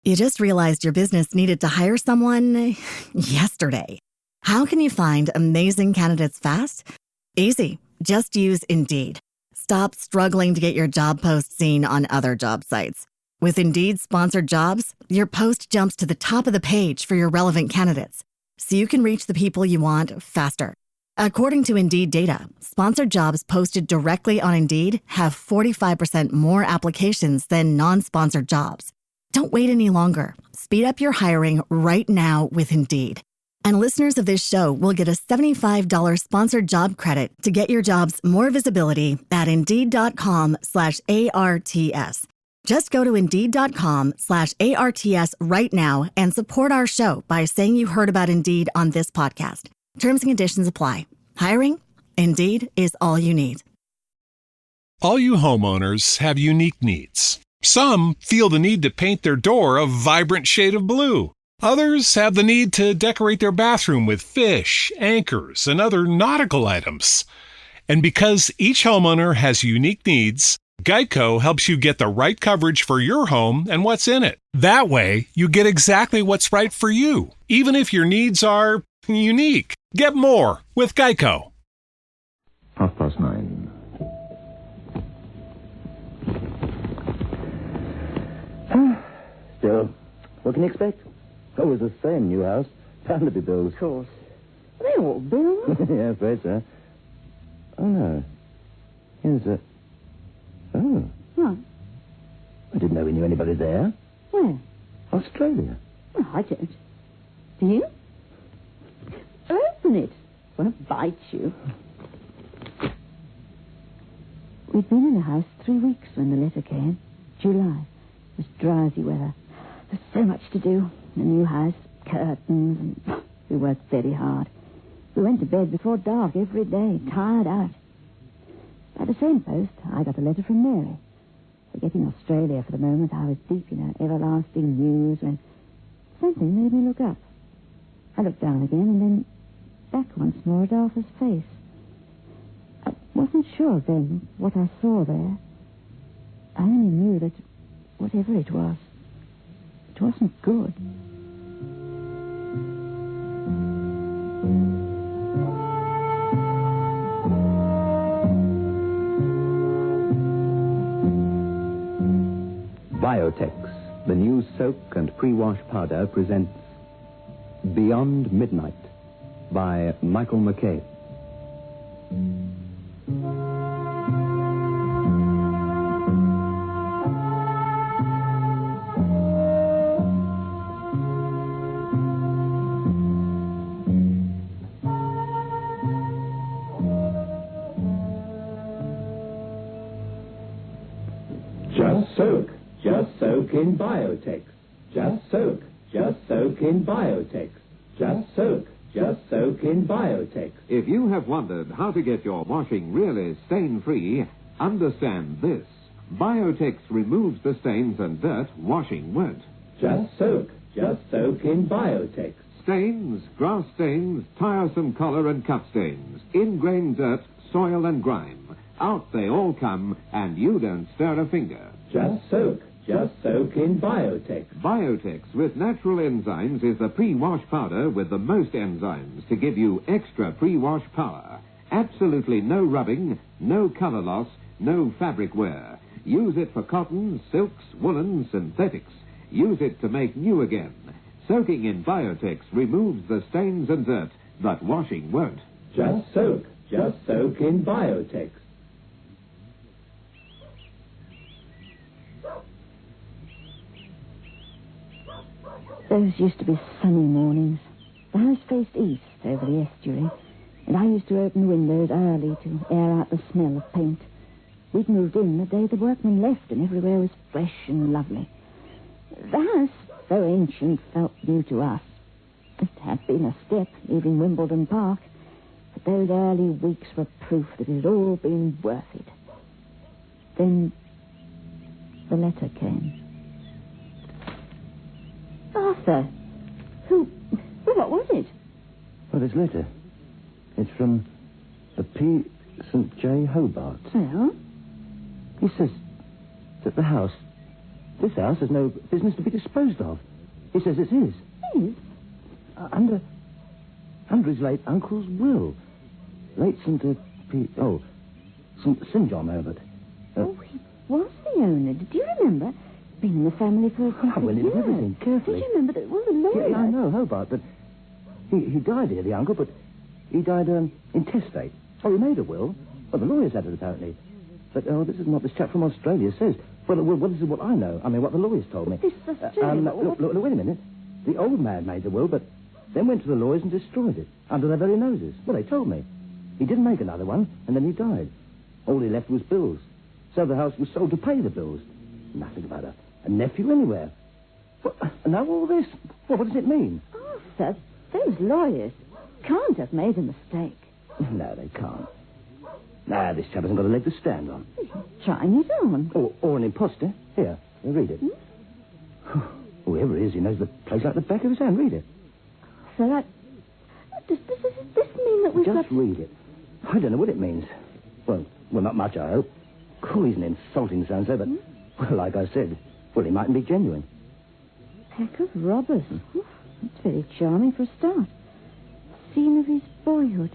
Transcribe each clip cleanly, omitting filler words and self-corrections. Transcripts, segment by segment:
You just realized your business needed to hire someone yesterday. How can you find amazing candidates fast? Easy. Just use Indeed. Stop struggling to get your job post seen on other job sites. With Indeed sponsored jobs, your post jumps to the top of the page for your relevant candidates, so you can reach the people you want faster. According to Indeed data, sponsored jobs posted directly on Indeed have 45% more applications than non-sponsored jobs. Don't wait any longer. Speed up your hiring right now with Indeed. And listeners of this show will get a $75 sponsored job credit to get your jobs more visibility at Indeed.com/ARTS. Just go to Indeed.com/ARTS right now and support our show by saying you heard about Indeed on this podcast. Terms and conditions apply. Hiring? Indeed is all you need. All you homeowners have unique needs. Some feel the need to paint their door a vibrant shade of blue. Others have the need to decorate their bathroom with fish, anchors, and other nautical items. And because each homeowner has unique needs, Geico helps you get the right coverage for your home and what's in it. That way, you get exactly what's right for you, even if your needs are unique. Get more with Geico. 9:30. Still, what can you expect? Always the same, new house. Bound to be bills. Of course. Are they all bills? Yeah, afraid so. Oh, no. Here's a... Oh. What? I didn't know we knew anybody there. Where? Australia. Oh, I don't. Do you? Open it. I want to bite you. We'd been in the house 3 weeks when the letter came. July. It was drowsy weather. There's so much to do. A new house, curtains, and we worked very hard. We went to bed before dark every day, tired out. By the same post, I got a letter from Mary. Forgetting Australia for the moment, I was deep in her everlasting news when something made me look up. I looked down again and then back once more at Arthur's face. I wasn't sure then what I saw there. I only knew that whatever it wasn't good. Biotex, the new soak and pre-wash powder, presents Beyond Midnight by Michael McKay. Just soak in Biotex. Just soak in Biotex. Just soak in Biotex. If you have wondered how to get your washing really stain-free, understand this. Biotex removes the stains and dirt washing won't. Just soak in Biotex. Stains, grass stains, tiresome collar and cup stains, ingrained dirt, soil and grime. Out they all come, and you don't stir a finger. Just soak in Biotex. Biotex with natural enzymes is the pre-wash powder with the most enzymes to give you extra pre-wash power. Absolutely no rubbing, no color loss, no fabric wear. Use it for cotton, silks, woolen, synthetics. Use it to make new again. Soaking in Biotex removes the stains and dirt, but washing won't. Just soak in Biotex. Those used to be sunny mornings. The house faced east over the estuary, and I used to open windows early to air out the smell of paint. We'd moved in the day the workmen left, and everywhere was fresh and lovely. The house, though ancient, felt new to us. It had been a step leaving Wimbledon Park, but those early weeks were proof that it had all been worth it. Then the letter came. Arthur, what was it? Well, this letter. It's from the P. St. J. Hobart. Well? He says that the house This house has no business to be disposed of. He says it is. Is? Under his late uncle's will. Late St. St. John Hobart. He was the owner. Do you remember? Been in the family for I went into everything carefully. Did you remember that? Well, the lawyer... Yeah, I know, Hobart, but he died here, the uncle, but he died intestate. Oh, he made a will. Well, the lawyers had it, apparently. But, this is what this chap from Australia says. Well, this is what I know. I mean, what the lawyers told me. This is Australia. Look, wait a minute. The old man made the will, but then went to the lawyers and destroyed it under their very noses. Well, they told me. He didn't make another one, and then he died. All he left was bills. So the house was sold to pay the bills. Nothing about a nephew anywhere. Well, now all this, what does it mean? Arthur, those lawyers can't have made a mistake. No, they can't. Nah, this chap hasn't got a leg to stand on. Trying it on. Or an imposter. Here, read it. Whoever it is, he knows the place like the back of his hand. Read it. So does this mean that we've Just read it. I don't know what it means. Well, not much, I hope. Cool, he's an insulting so-and-so, but, well, like I said, he mightn't be genuine. Pack of robbers. That's very charming for a start. Scene of his boyhood.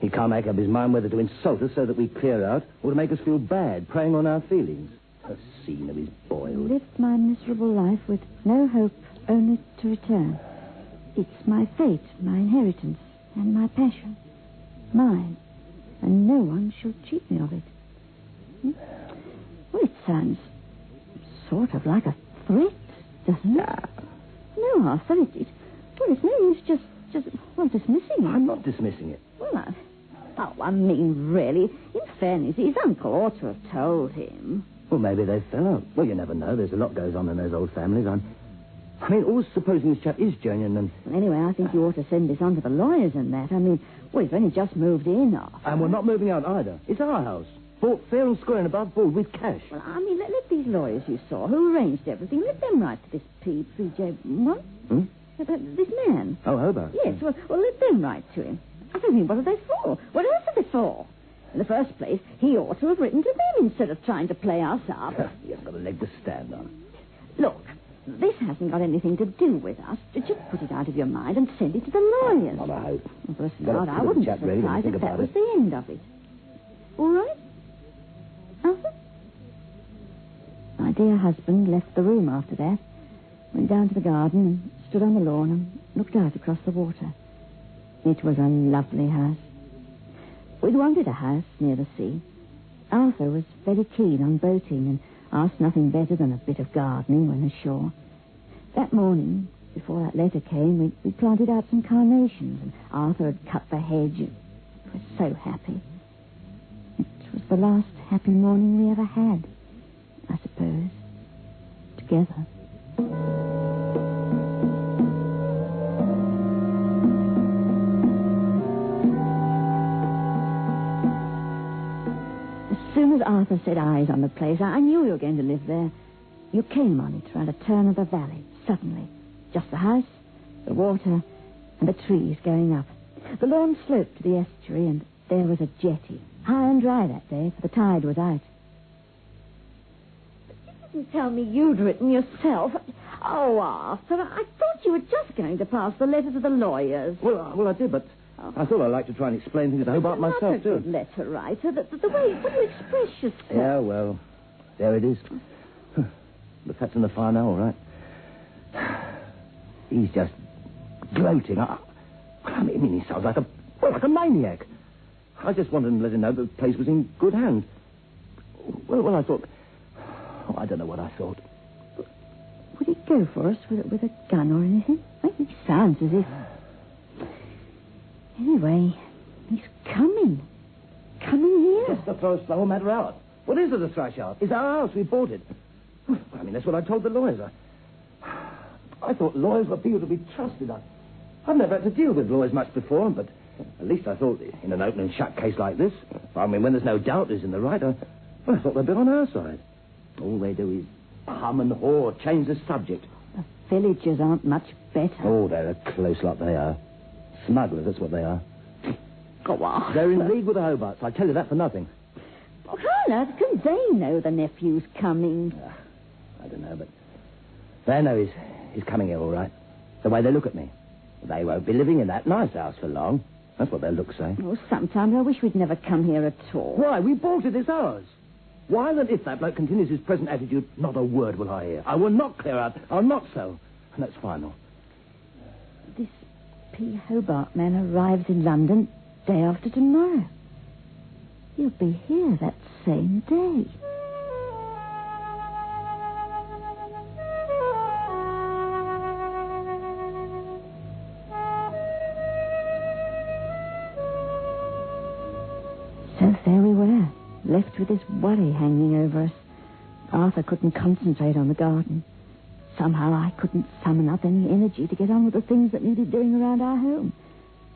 He can't make up his mind whether to insult us so that we clear out or to make us feel bad, preying on our feelings. A scene of his boyhood. Lived my miserable life with no hope, only to return. It's my fate, my inheritance, and my passion. Mine. And no one shall cheat me of it. Well, it sounds sort of like a threat, doesn't it? No, Arthur, it's no use just dismissing it. I'm not dismissing it. Well, I mean, really, in fairness, his uncle ought to have told him. Well, maybe they fell out. Well, you never know. There's a lot goes on in those old families. I mean, all supposing this chap is genuine and... Well, anyway, I think you ought to send this on to the lawyers and that. I mean, we've only just moved in, Arthur. And we're not moving out either. It's our house. Bought fair and square and above board with cash. Well, I mean, let these lawyers you saw, who arranged everything, let them write to this PJ... What? This man. Oh, Hobart. Yes, well, let them write to him. I mean, what are they for? What else are they for? In the first place, he ought to have written to them instead of trying to play us up. He hasn't got a leg to stand on. Look, this hasn't got anything to do with us. Just put it out of your mind and send it to the lawyers. Not a hope. Well, for a start, I wouldn't be surprised if that was the end of it. All right? Arthur? My dear husband left the room after that, went down to the garden and stood on the lawn and looked out across the water. It was a lovely house. We'd wanted a house near the sea. Arthur was very keen on boating and asked nothing better than a bit of gardening when ashore. That morning, before that letter came, we planted out some carnations, and Arthur had cut the hedge. It was so happy. It was the last happy morning we ever had, I suppose, together. As soon as Arthur set eyes on the place, I knew we were going to live there. You came on it round a turn of the valley, suddenly. Just the house, the water, and the trees going up. The lawn sloped to the estuary, and there was a jetty. High and dry that day, for the tide was out. But you didn't tell me you'd written yourself. Oh, Arthur, I thought you were just going to pass the letter to the lawyers. Well, I did, but I thought I'd like to try and explain things to Hobart myself, Not a too. good letter writer. The way you express yourself. Yeah, well, there it is. The fat's in the fire now, all right. He's just gloating. I mean, he sounds like a maniac. I just wanted to let him know that the place was in good hands. Well, I thought... Oh, I don't know what I thought. Would he go for us with a gun or anything? It sounds as if... Anyway, he's coming. Coming here. Just to throw the whole matter out. What is it, a thrash out? It's our house. We bought it. I mean, that's what I told the lawyers. I thought lawyers were people to be trusted. I've never had to deal with lawyers much before, but at least I thought in an open and shut case like this, I mean, when there's no doubt who's in the right, I thought they'd be on our side. All they do is hum and haw, change the subject. The villagers aren't much better. Oh, they're a close lot, they are. Smugglers, that's what they are. Go on. They're in league with the Hobarts, I tell you that for nothing. How on earth can they know the nephew's coming? I don't know, but they know he's coming here all right. The way they look at me. They won't be living in that nice house for long. That's what their looks say. Oh, sometimes I wish we'd never come here at all. Why? We bought it. It's ours. While and if that bloke continues his present attitude, not a word will I hear. I will not clear out. I'll not sell. And that's final. This P. Hobart man arrives in London day after tomorrow. He'll be here that same day. So there we were, left with this worry hanging over us. Arthur couldn't concentrate on the garden. Somehow I couldn't summon up any energy to get on with the things that needed doing around our home.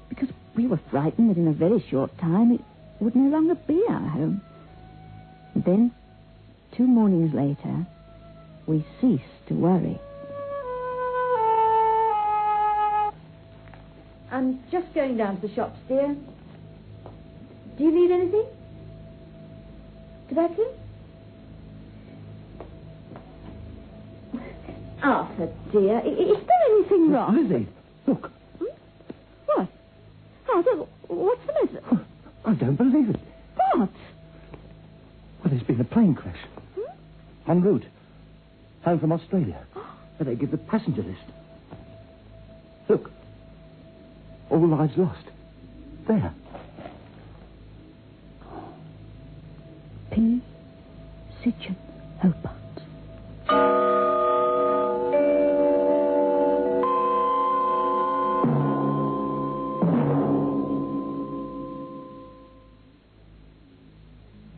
Because we were frightened that in a very short time it would no longer be our home. And then, 2 mornings later, we ceased to worry. I'm just going down to the shops, dear. Do you need anything? Tobacco? Arthur, dear, is there anything wrong? Lizzie, look. What? Arthur, what's the matter? I don't believe it. What? Well, there's been a plane crash. En route. Home from Australia. Where they give the passenger list. Look. All lives lost. There. P. Sitchin Hobart.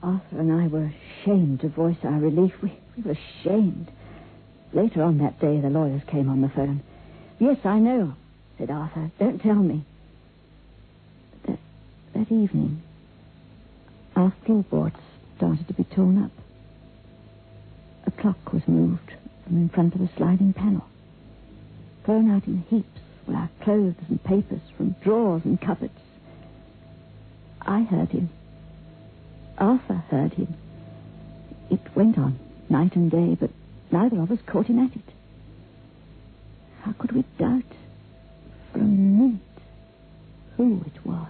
Arthur and I were ashamed to voice our relief. We were ashamed. Later on that day, the lawyers came on the phone. Yes, I know, said Arthur. Don't tell me. That evening, our floorboards started to be torn up. A clock was moved from in front of a sliding panel. Thrown out in heaps were our clothes and papers from drawers and cupboards. I heard him. Arthur heard him. It went on night and day, but neither of us caught him at it. How could we doubt for a minute who it was?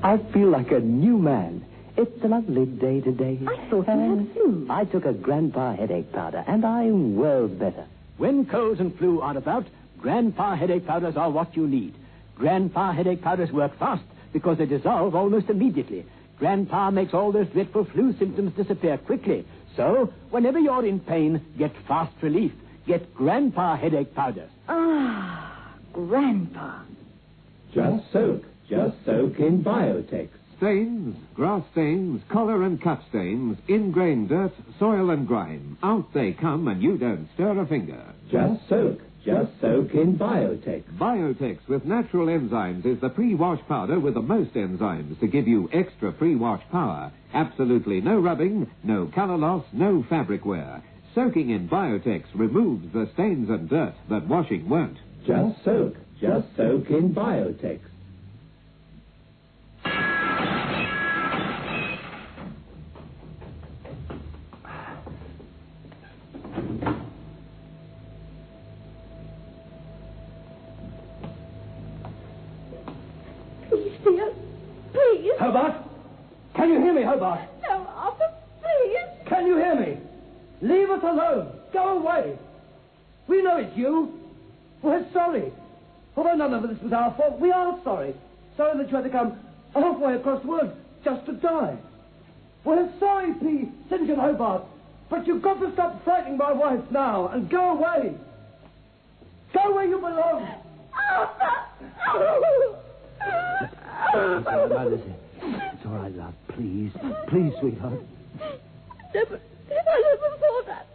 I feel like a new man. It's a lovely day today. I thought you had flu. I took a Grandpa headache powder, and I'm well better. When colds and flu are about, Grandpa headache powders are what you need. Grandpa headache powders work fast because they dissolve almost immediately. Grandpa makes all those dreadful flu symptoms disappear quickly. So, whenever you're in pain, get fast relief. Get Grandpa headache powders. Ah, Grandpa. Just soak in Biotex. Stains, grass stains, collar and cut stains, ingrained dirt, soil and grime. Out they come and you don't stir a finger. Just soak in Biotex. Biotex with natural enzymes is the pre-wash powder with the most enzymes to give you extra pre-wash power. Absolutely no rubbing, no color loss, no fabric wear. Soaking in Biotex removes the stains and dirt that washing won't. Just soak in Biotex. Please, dear. Please. Hobart? Can you hear me, Hobart? No, Arthur, please. Can you hear me? Leave us alone. Go away. We know it's you. We're sorry. Although none of this was our fault, we are sorry. Sorry that you had to come halfway across the world just to die. We're sorry, P. St. John Hobart. But you've got to stop frightening my wife now and go away. Go where you belong. Arthur! It's all right, Mother. It's all right, love. Please. Please, sweetheart. I never thought that.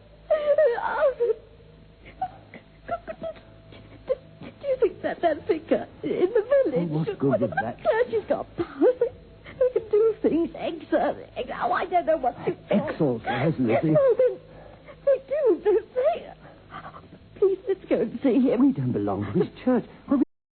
Do you think that vicar in the village... Oh, what's good with that? Clergy's got powers. They can do things. Oh, I don't know what to Exalt, hasn't Lizzie? Oh, then they do, don't they? Please, let's go and see him. We don't belong to his church.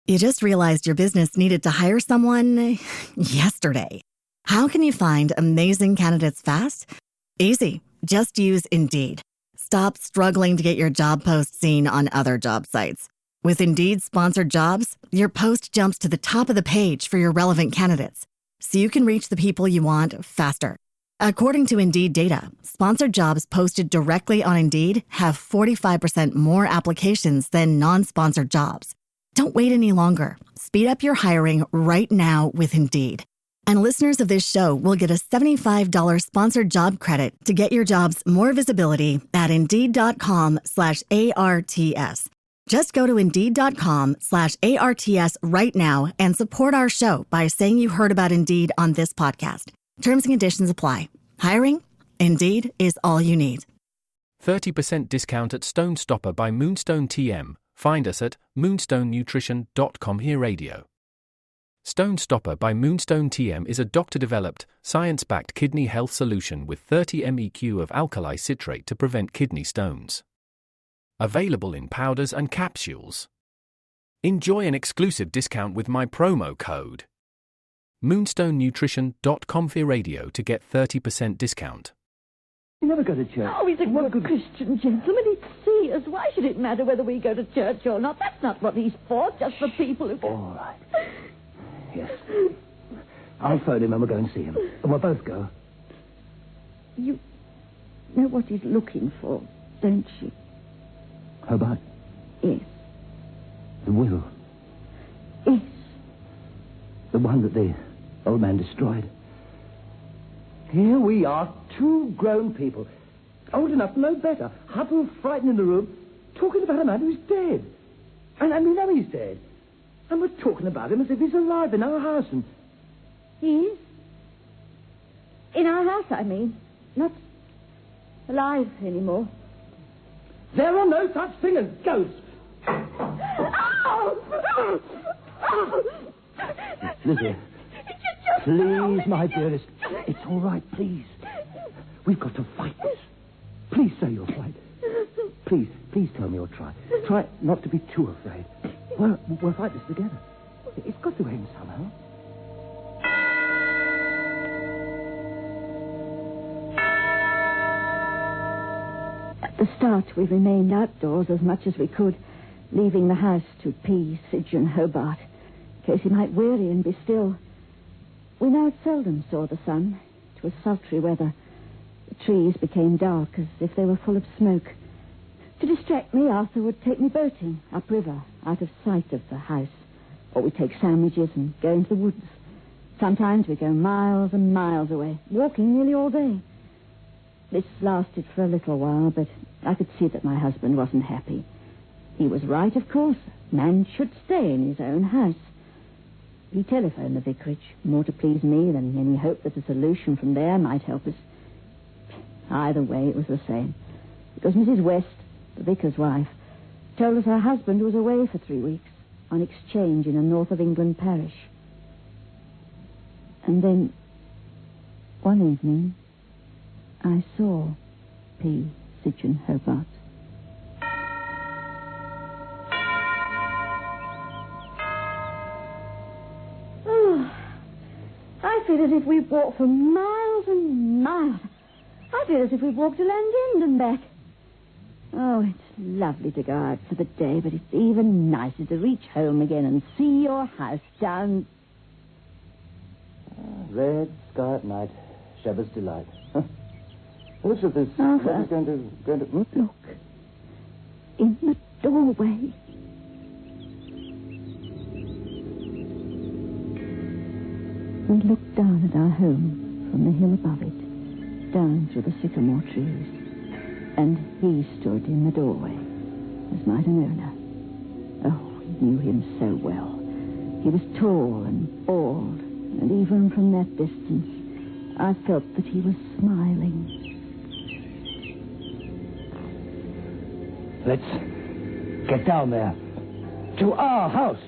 You just realized your business needed to hire someone yesterday. How can you find amazing candidates fast? Easy. Just use Indeed. Stop struggling to get your job post seen on other job sites. With Indeed sponsored jobs, your post jumps to the top of the page for your relevant candidates, so you can reach the people you want faster. According to Indeed data, sponsored jobs posted directly on Indeed have 45% more applications than non-sponsored jobs. Don't wait any longer. Speed up your hiring right now with Indeed. And listeners of this show will get a $75 sponsored job credit to get your jobs more visibility at Indeed.com/ARTS. Just go to Indeed.com/ARTS right now and support our show by saying you heard about Indeed on this podcast. Terms and conditions apply. Hiring? Indeed is all you need. 30% discount at Stone Stopper by Moonstone TM. Find us at moonstonenutrition.com. Here radio. Stone Stopper by Moonstone TM is a doctor-developed, science-backed kidney health solution with 30 MEq of alkali citrate to prevent kidney stones. Available in powders and capsules. Enjoy an exclusive discount with my promo code moonstonenutrition.com for radio to get 30% discount. You never go to church. Oh, he's a good Christian gentleman. He'd see us. Why should it matter whether we go to church or not? That's not what he's for, just for people who... All right. Yes. I'll phone him and we'll go and see him. And we'll both go. You know what he's looking for, don't you? Hobart? Yes. The will. Yes. The one that the old man destroyed. Here we are, two grown people, old enough to know better, huddled, frightened in the room, talking about a man who's dead. And we know he's dead. And we're talking about him as if he's alive in our house. And He is? In our house, I mean. Not alive anymore. there are no such thing as ghosts. Lizzie, please, my dearest. It's all right, please. We've got to fight this. Please say you'll fight. Please tell me you'll try. Try not to be too afraid. We'll fight this together. It's got to end somehow. At the start, we remained outdoors as much as we could, leaving the house to P. Sidge and Hobart, in case he might weary and be still. We now seldom saw the sun. It was sultry weather. The trees became dark as if they were full of smoke. To distract me, Arthur would take me boating upriver, out of sight of the house. Or we'd take sandwiches and go into the woods. Sometimes we'd go miles and miles away, walking nearly all day. This lasted for a little while, but I could see that my husband wasn't happy. He was right, of course. Man should stay in his own house. He telephoned the vicarage, more to please me than any hope that a solution from there might help us. Either way, it was the same. Because Mrs. West, the vicar's wife, told us her husband was away for 3 weeks on exchange in a north of England parish. And then, one evening, I saw P. Sidge and Hobart. Oh, I feel as if we've walked for miles and miles. I feel as if we've walked to Land's End and back. Oh, it's lovely to go out for the day, but it's even nicer to reach home again and see your house down... Red sky at night. Shepherd's delight. Looks at this. Arthur. What is going to... Look. In the doorway. We looked down at our home from the hill above it, down through the sycamore trees. And he stood in the doorway, as might an owner. Oh, we knew him so well. He was tall and awed, and even from that distance, I felt that he was smiling. Let's get down there. To our house.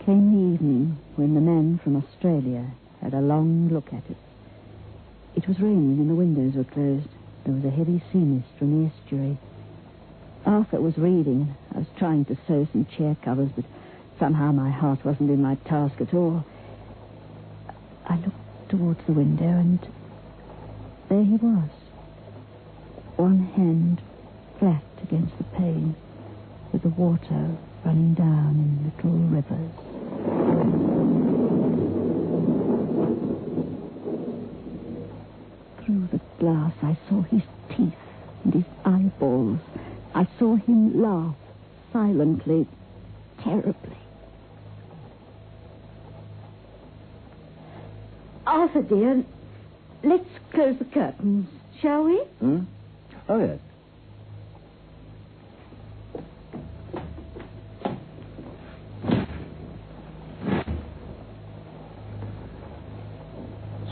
Came the evening when the men from Australia had a long look at it. It was raining and the windows were closed. There was a heavy sea mist from the estuary. Arthur was reading. I was trying to sew some chair covers, but somehow my heart wasn't in my task at all. I looked towards the window, and there he was. One hand flat against the pane, with the water running down in little rivers. Through the glass, I saw his teeth and his eyeballs. I saw him laugh silently, terribly. Arthur, dear, let's close the curtains, shall we? Oh, yes.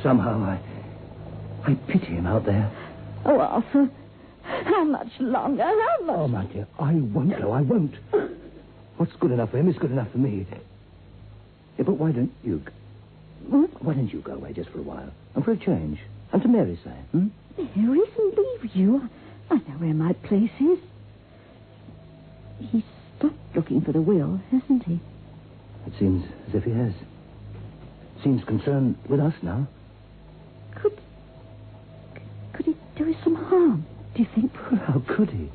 Somehow I pity him out there. Oh, Arthur, how much longer? How much? Oh, my dear, I won't go. I won't. What's good enough for him is good enough for me. Yeah, but why don't you... Why don't you go away just for a while? And for a change. And to Mary's side, Mary isn't leave you. I know where my place is. He's stopped looking for the will, hasn't he? It seems as if he has. Seems concerned with us now. Could he do us some harm, do you think? Well, how could he?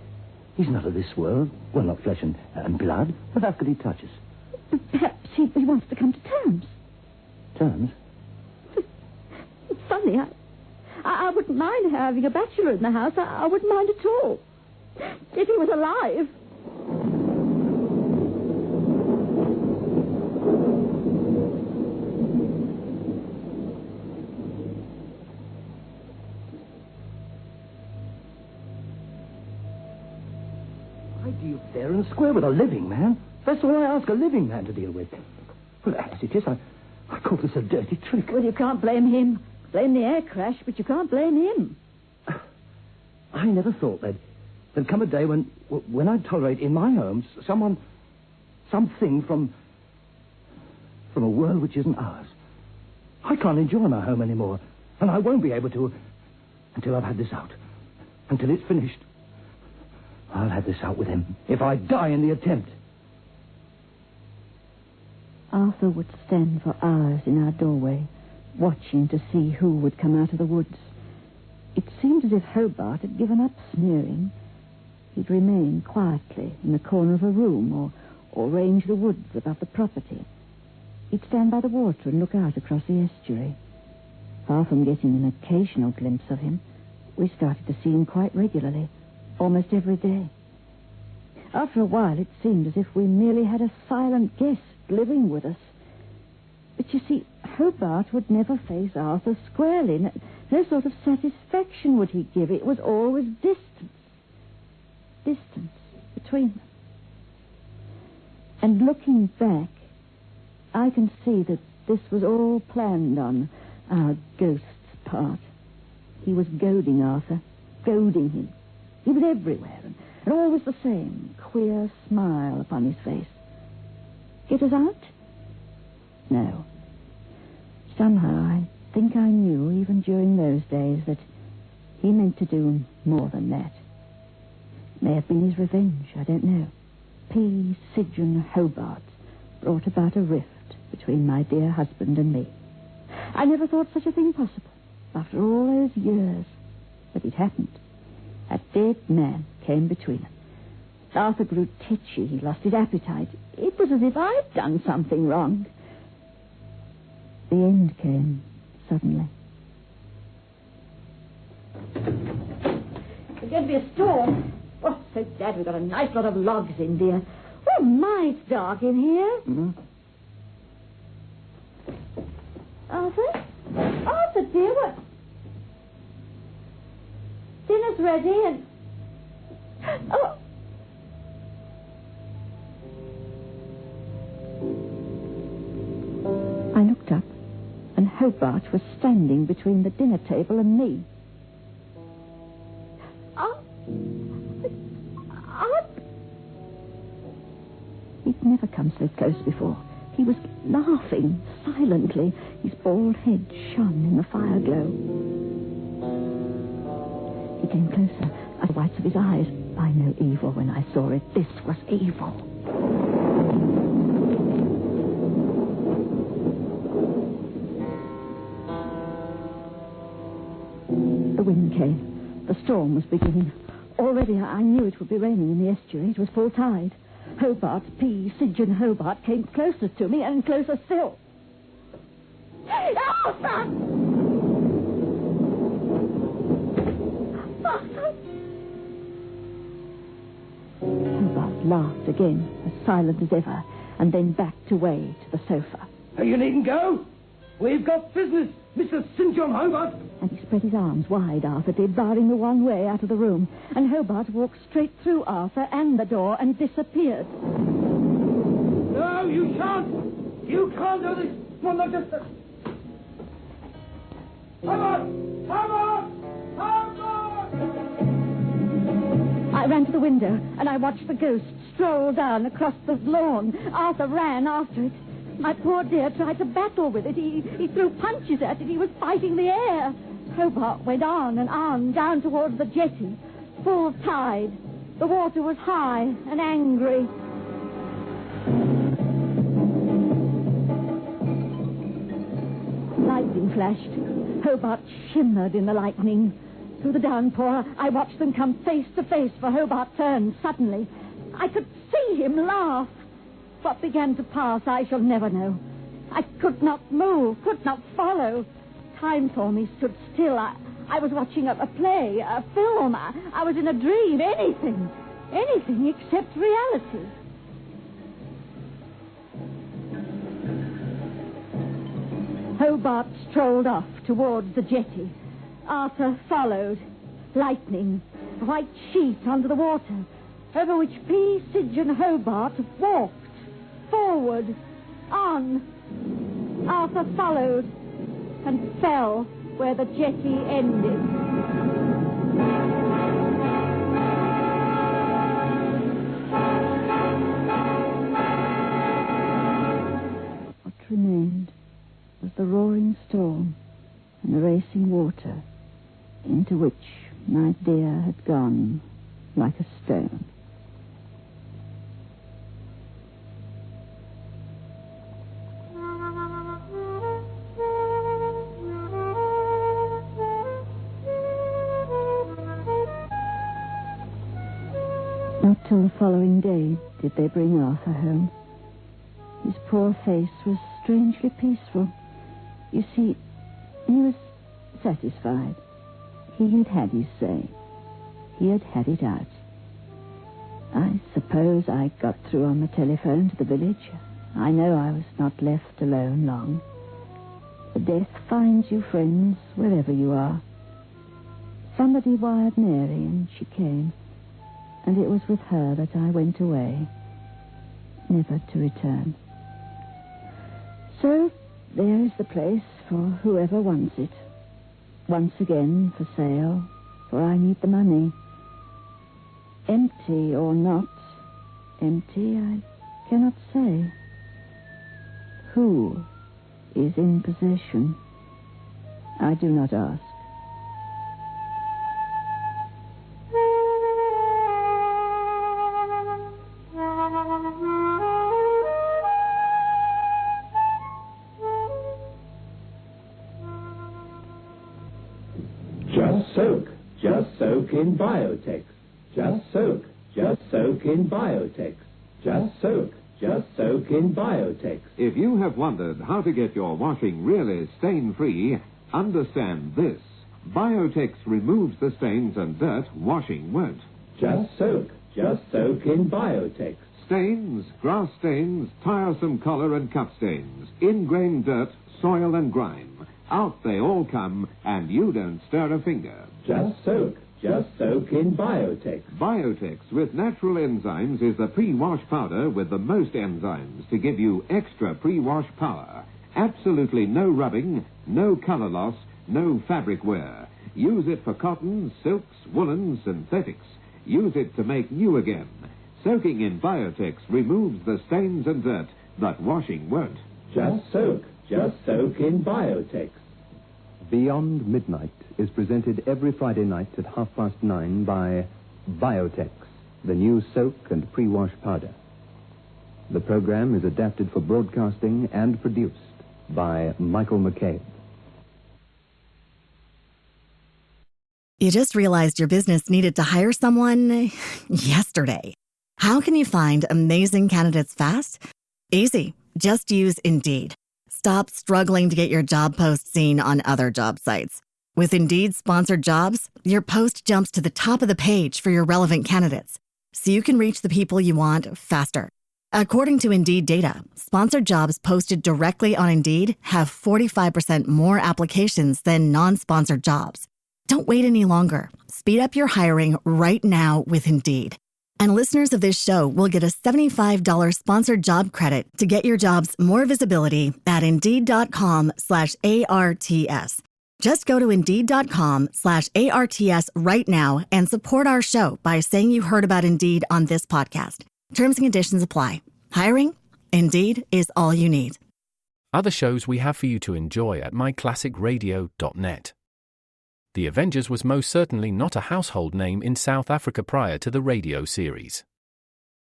He's not of this world. Well, not flesh and blood. But how could he touch us? Perhaps he wants to come to terms. Terms? It's funny. I wouldn't mind having a bachelor in the house. I wouldn't mind at all. If he was alive. I deal fair and square with a living man. That's all I ask a living man to deal with. Well, as it is, I call this a dirty trick. Well, you can't blame him. Blame the air crash, but you can't blame him. I never thought there'd come a day when I'd tolerate in my home something from a world which isn't ours. I can't enjoy my home anymore, and I won't be able to until I've had this out. Until it's finished. I'll have this out with him if I die in the attempt. Arthur would stand for hours in our doorway, watching to see who would come out of the woods. It seemed as if Hobart had given up sneering. He'd remain quietly in the corner of a room or range the woods about the property. He'd stand by the water and look out across the estuary. Far from getting an occasional glimpse of him, we started to see him quite regularly, almost every day. After a while, it seemed as if we merely had a silent guest living with us. But you see, Hobart would never face Arthur squarely. No sort of satisfaction would he give. It was always distance. Distance between them. And looking back, I can see that this was all planned on our ghost's part. He was goading Arthur, goading him. He was everywhere, and always the same queer smile upon his face. Get us out? No. Somehow, I think I knew, even during those days, that he meant to do more than that. It may have been his revenge, I don't know. P. Sidron Hobart brought about a rift between my dear husband and me. I never thought such a thing possible, after all those years. But it happened. A dead man came between them. Arthur grew tetchy. He lost his appetite. It was as if I'd done something wrong. The end came suddenly. There's going to be a storm. Oh, so glad we've got a nice lot of logs in, dear. Oh, my, it's dark in here. Mm-hmm. Arthur? Arthur, dear, what? Dinner's ready and... Oh! I looked up, and Hobart was standing between the dinner table and me. He'd never come so close before. He was laughing silently. His bald head shone in the fire glow. He came closer. I saw the whites of his eyes. I know evil when I saw it. This was evil. The wind came. The storm was beginning. Already I knew it would be raining in the estuary. It was full tide. Hobart, Sid and Hobart came closer to me and closer still. Arthur! Arthur! Hobart laughed again, as silent as ever, and then backed away to the sofa. Oh, you needn't go. We've got business, Mr. St. John Hobart. And he spread his arms wide, Arthur did, barring the one way out of the room. And Hobart walked straight through Arthur and the door and disappeared. No, you shan't. You can't do this. Well, not just... Hobart! Hobart! Hobart! I ran to the window, and I watched the ghost stroll down across the lawn. Arthur ran after it. My poor dear tried to battle with it. He threw punches at it. He was fighting the air. Hobart went on and on, down towards the jetty. Full tide. The water was high and angry. Lightning flashed. Hobart shimmered in the lightning. Through the downpour, I watched them come face to face, for Hobart turned suddenly. I could see him laugh. What began to pass, I shall never know. I could not move, could not follow. Time for me stood still. I was watching a play, a film. I was in a dream, anything except reality. Hobart strolled off towards the jetty. Arthur followed. Lightning, a white sheet under the water, over which Sid and Hobart walked. Forward, on. Arthur followed and fell where the jetty ended. What remained was the roaring storm and the racing water, into which my dear had gone like a stone. Not till the following day did they bring Arthur home. His poor face was strangely peaceful. You see, he was satisfied. He had had his say. He had had it out. I suppose I got through on the telephone to the village. I know I was not left alone long. The death finds you friends wherever you are. Somebody wired Mary, and she came. And it was with her that I went away, never to return. So there is the place for whoever wants it. Once again for sale, for I need the money. Empty or not empty, I cannot say. Who is in possession? I do not ask. Just soak in Biotex. Just soak in Biotex. Just soak in Biotex. If you have wondered how to get your washing really stain-free, understand this. Biotex removes the stains and dirt washing won't. Just soak. Just soak in Biotex. Stains, grass stains, tiresome collar and cup stains, ingrained dirt, soil and grime. Out they all come, and you don't stir a finger. Just soak. Just soak in Biotex. Biotex with natural enzymes is the pre-wash powder with the most enzymes to give you extra pre-wash power. Absolutely no rubbing, no color loss, no fabric wear. Use it for cottons, silks, woolens, synthetics. Use it to make new again. Soaking in Biotex removes the stains and dirt, but washing won't. Just soak. Just soak in Biotex. Beyond Midnight is presented every Friday night at 9:30 by Biotex, the new soak and pre-wash powder. The program is adapted for broadcasting and produced by Michael McCabe. You just realized your business needed to hire someone yesterday. How can you find amazing candidates fast? Easy. Just use Indeed. Stop struggling to get your job post seen on other job sites. With Indeed sponsored jobs, your post jumps to the top of the page for your relevant candidates, so you can reach the people you want faster. According to Indeed data, sponsored jobs posted directly on Indeed have 45% more applications than non-sponsored jobs. Don't wait any longer. Speed up your hiring right now with Indeed. And listeners of this show will get a $75 sponsored job credit to get your jobs more visibility at Indeed.com/ARTS. Just go to Indeed.com/ARTS right now and support our show by saying you heard about Indeed on this podcast. Terms and conditions apply. Hiring? Indeed is all you need. Other shows we have for you to enjoy at myclassicradio.net. The Avengers was most certainly not a household name in South Africa prior to the radio series.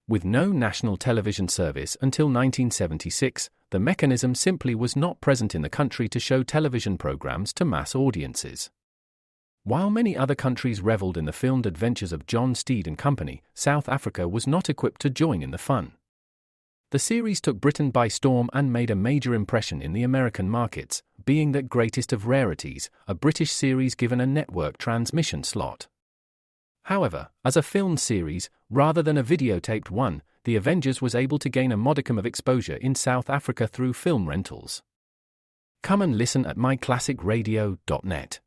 With no national television service until 1976, the mechanism simply was not present in the country to show television programs to mass audiences. While many other countries reveled in the filmed adventures of John Steed and company, South Africa was not equipped to join in the fun. The series took Britain by storm and made a major impression in the American markets, being the greatest of rarities, a British series given a network transmission slot. However, as a film series, rather than a videotaped one, The Avengers was able to gain a modicum of exposure in South Africa through film rentals. Come and listen at myclassicradio.net.